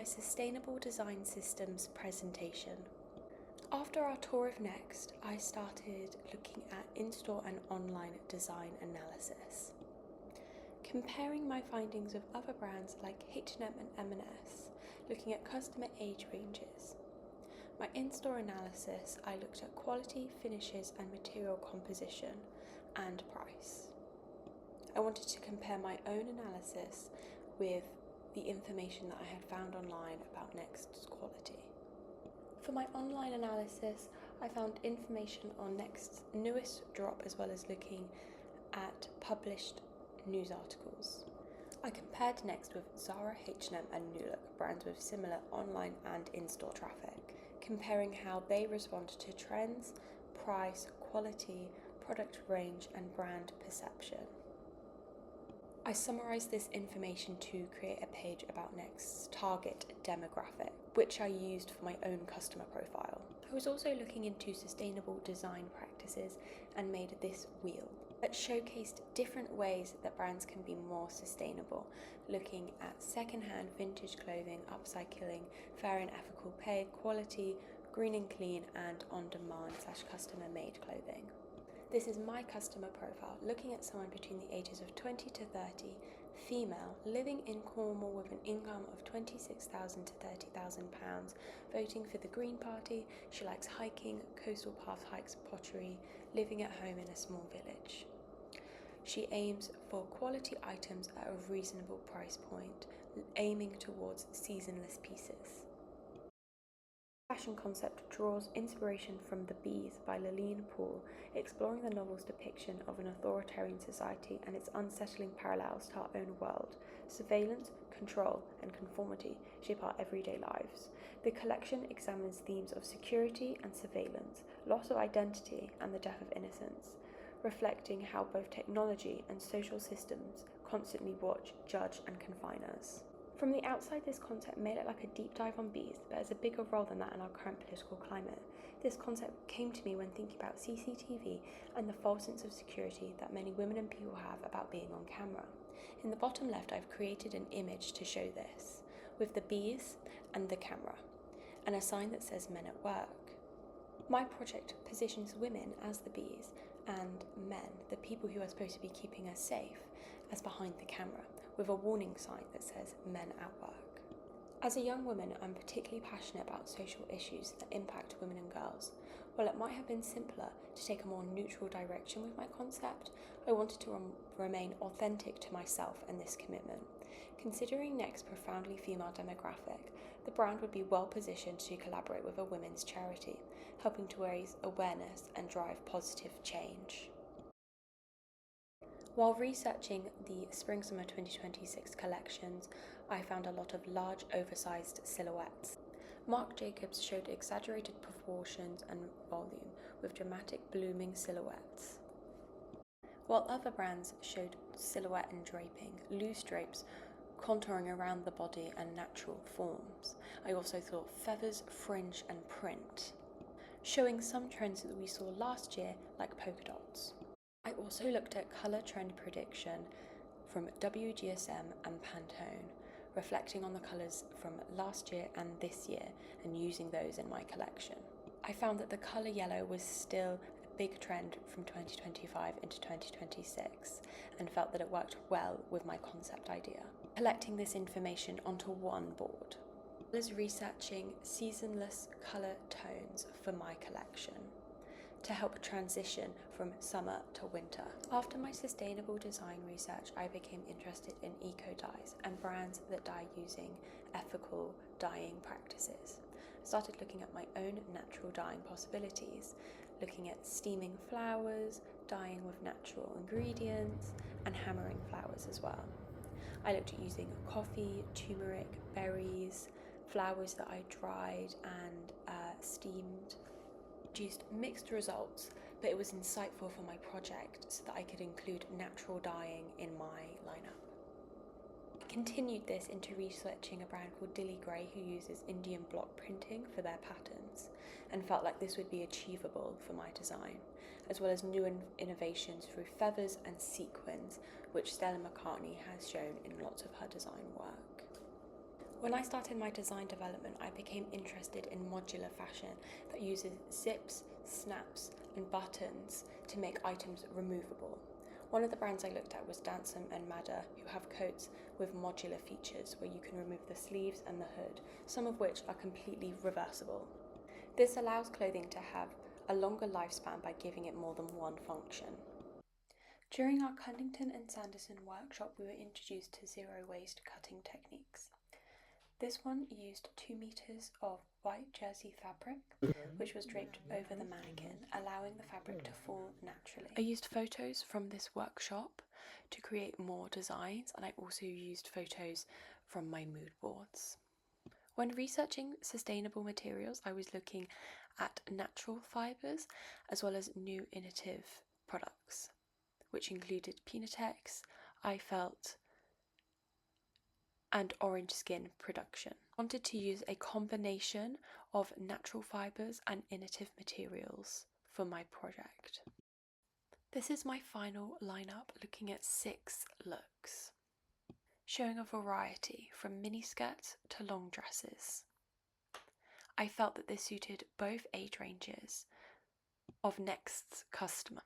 my Sustainable Design Systems presentation. After our tour of Next, I started looking at in-store and online design analysis. Comparing my findings with other brands like H&M and M&S, looking at customer age ranges. My in-store analysis, I looked at quality, finishes and material composition and price. I wanted to compare my own analysis with the information that I had found online about Next's quality. For my online analysis, I found information on Next's newest drop as well as looking at published news articles. I compared Next with Zara, H&M and New Look, brands with similar online and in-store traffic, comparing how they respond to trends, price, quality, product range and brand perception. I summarised this information to create a page about Next's target demographic, which I used for my own customer profile. I was also looking into sustainable design practices and made this wheel that showcased different ways that brands can be more sustainable, looking at second-hand vintage clothing, upcycling, fair and ethical pay, quality, green and clean, and on-demand / customer-made clothing. This is my customer profile, looking at someone between the ages of 20 to 30, female, living in Cornwall with an income of £26,000 to £30,000, voting for the Green Party. She likes hiking, coastal path hikes, pottery, living at home in a small village. She aims for quality items at a reasonable price point, aiming towards seasonless pieces. Fashion concept draws inspiration from The Bees by Lillian Poole, exploring the novel's depiction of an authoritarian society and its unsettling parallels to our own world. Surveillance, control, and conformity shape our everyday lives. The collection examines themes of security and surveillance, loss of identity, and the death of innocence, reflecting how both technology and social systems constantly watch, judge, and confine us. From the outside, this concept may look like a deep dive on bees, but has a bigger role than that in our current political climate. This concept came to me when thinking about CCTV and the false sense of security that many women and people have about being on camera. In the bottom left, I've created an image to show this, with the bees and the camera, and a sign that says men at work. My project positions women as the bees and men, the people who are supposed to be keeping us safe, as behind the camera, with a warning sign that says men at work. As a young woman, I'm particularly passionate about social issues that impact women and girls. While it might have been simpler to take a more neutral direction with my concept, I wanted to remain authentic to myself and this commitment. Considering Next's profoundly female demographic, the brand would be well positioned to collaborate with a women's charity, helping to raise awareness and drive positive change. While researching the Spring-Summer 2026 collections, I found a lot of large, oversized silhouettes. Marc Jacobs showed exaggerated proportions and volume with dramatic blooming silhouettes, while other brands showed silhouette and draping, loose drapes contouring around the body and natural forms. I also thought feathers, fringe and print, showing some trends that we saw last year like polka dots. I also looked at colour trend prediction from WGSN and Pantone, reflecting on the colours from last year and this year and using those in my collection. I found that the colour yellow was still a big trend from 2025 into 2026 and felt that it worked well with my concept idea. Collecting this information onto one board. I was researching seasonless colour tones for my collection to help transition from summer to winter. After my sustainable design research, I became interested in eco-dyes and brands that dye using ethical dyeing practices. I started looking at my own natural dyeing possibilities, looking at steaming flowers, dyeing with natural ingredients, and hammering flowers as well. I looked at using coffee, turmeric, berries, flowers that I dried and steamed. Produced mixed results, but it was insightful for my project so that I could include natural dyeing in my lineup. I continued this into researching a brand called Dilly Grey who uses Indian block printing for their patterns and felt like this would be achievable for my design, as well as new innovations through feathers and sequins, which Stella McCartney has shown in lots of her design work. When I started my design development, I became interested in modular fashion that uses zips, snaps, and buttons to make items removable. One of the brands I looked at was Dansum and Madder, who have coats with modular features where you can remove the sleeves and the hood, some of which are completely reversible. This allows clothing to have a longer lifespan by giving it more than one function. During our Cunnington and Sanderson workshop, we were introduced to zero waste cutting techniques. This one used 2 meters of white jersey fabric, which was draped over the mannequin, allowing the fabric to fall naturally. I used photos from this workshop to create more designs, and I also used photos from my mood boards. When researching sustainable materials, I was looking at natural fibres as well as new innovative products, which included Pinatex, iFelt, and Orange Skin production. I wanted to use a combination of natural fibres and innovative materials for my project. This is my final lineup, looking at 6 looks, showing a variety from miniskirts to long dresses. I felt that this suited both age ranges of Next's customer.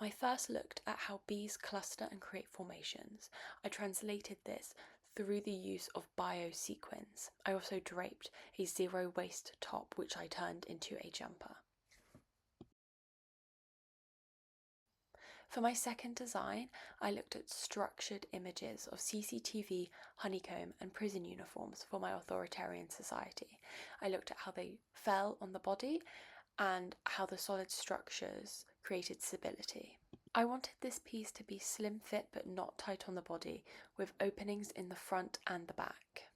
I first looked at how bees cluster and create formations. I translated this through the use of biosequins. I also draped a zero waste top, which I turned into a jumper. For my second design, I looked at structured images of CCTV, honeycomb, and prison uniforms for my authoritarian society. I looked at how they fell on the body and how the solid structures created stability. I wanted this piece to be slim fit but not tight on the body, with openings in the front and the back.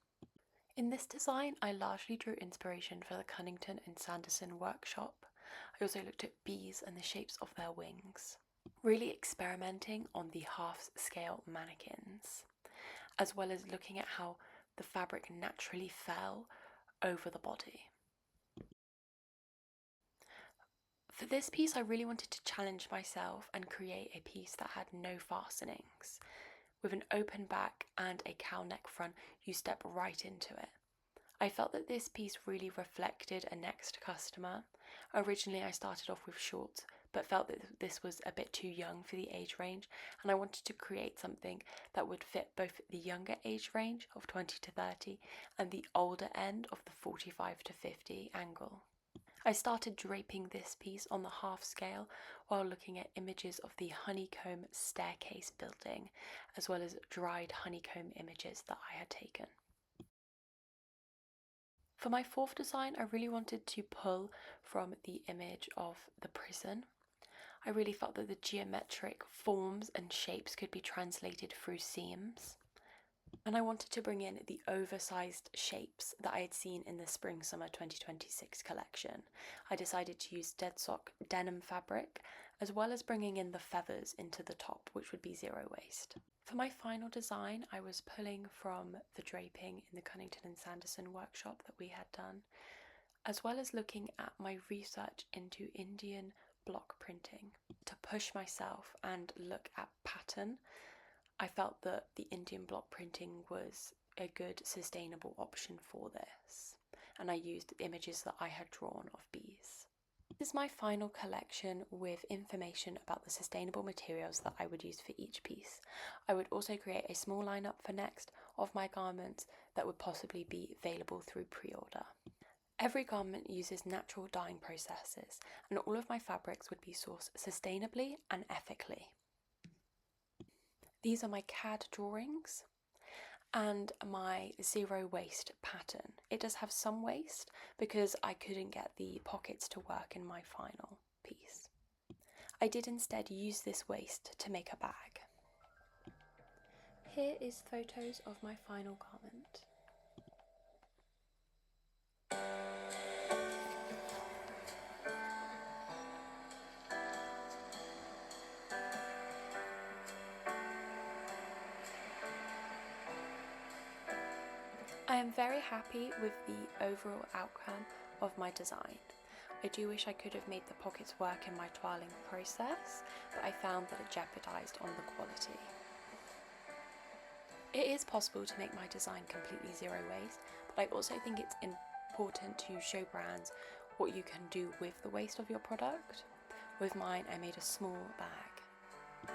In this design, I largely drew inspiration for the Cunnington and Sanderson workshop. I also looked at bees and the shapes of their wings, really experimenting on the half-scale mannequins, as well as looking at how the fabric naturally fell over the body. For this piece, I really wanted to challenge myself and create a piece that had no fastenings. With an open back and a cowl neck front, you step right into it. I felt that this piece really reflected a Next customer. Originally, I started off with shorts, but felt that this was a bit too young for the age range, and I wanted to create something that would fit both the younger age range of 20 to 30 and the older end of the 45 to 50 angle. I started draping this piece on the half scale while looking at images of the honeycomb staircase building, as well as dried honeycomb images that I had taken. For my fourth design, I really wanted to pull from the image of the prison. I really felt that the geometric forms and shapes could be translated through seams. And I wanted to bring in the oversized shapes that I had seen in the Spring/Summer 2026 collection. I decided to use deadstock denim fabric, as well as bringing in the feathers into the top, which would be zero waste. For my final design, I was pulling from the draping in the Cunnington and Sanderson workshop that we had done, as well as looking at my research into Indian block printing to push myself and look at pattern. I felt that the Indian block printing was a good sustainable option for this, and I used images that I had drawn of bees. This is my final collection with information about the sustainable materials that I would use for each piece. I would also create a small lineup for Next of my garments that would possibly be available through pre-order. Every garment uses natural dyeing processes, and all of my fabrics would be sourced sustainably and ethically. These are my CAD drawings and my zero waste pattern. It does have some waste because I couldn't get the pockets to work in my final piece. I did instead use this waste to make a bag. Here is photos of my final garment. I am very happy with the overall outcome of my design. I do wish I could have made the pockets work in my toiling process, but I found that it jeopardized on the quality. It is possible to make my design completely zero waste, but I also think it's important to show brands what you can do with the waste of your product. With mine, I made a small bag.